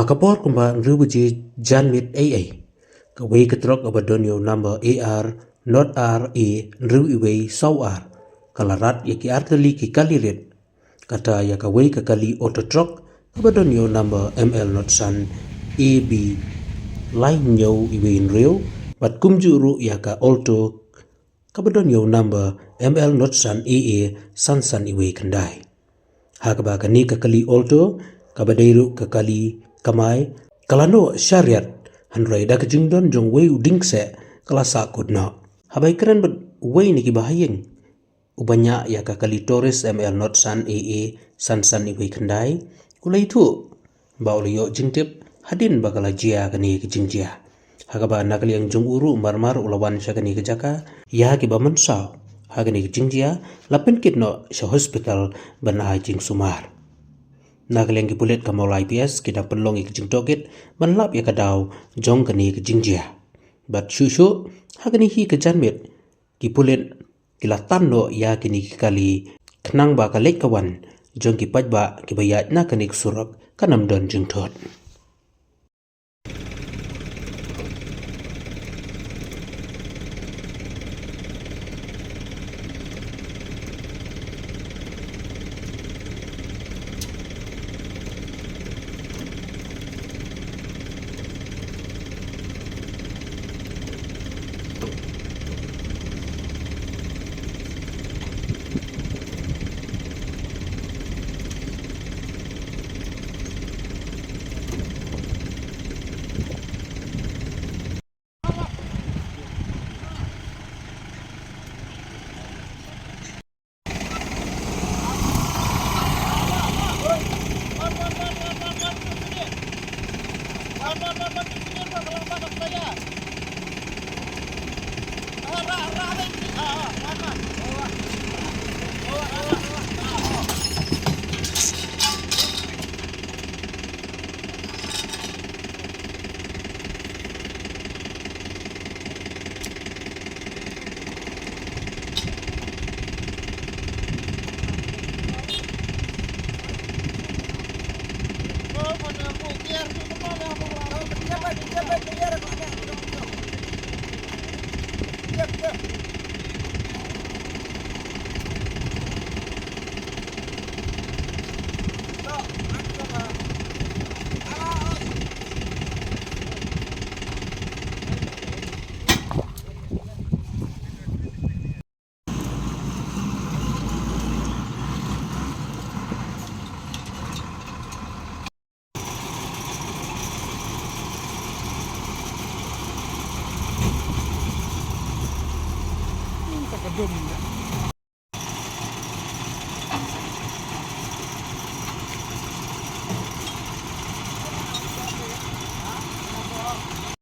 Hakapor kumba rubuji janmit AA. Kaway katrok abadonyo number AR not R A ruiway saw R. Kalarat yaki artali ki kalirit. Kata ya kaway kakali autotrok abadonyo number ML not san AB line nyo iwin real. Bat kumjuru yaka alto kabadonyo number ML not san AA san iwe kandai. Hakaba kani kakali alto kabadairu kakali kamai kalano syariat handrai da kejingdon jong wei udingse kelasa kudna habai keren bet wei niki bahayeng ubanya ya kakali Torres ML not san AA san iwe kendai kulai tu baulio jingtip hadin bakala jia kani kejingjia hakaba nakali yang jong uru marmar ulawan syakani kejaka ya ki bamansa hagani kejingjia lapin kitno sya hospital banai jing sumar nagaleng kipulit kamau IPS kita penlong ikjing toget banlap ya kadau jong kani kejingjia bat shushu hagani hi kejanmit kipulit kilatan no ya kini kali kenang ba kalek kawan jong kipaj ba kibayat na kani surak kanam don jing tot Kadum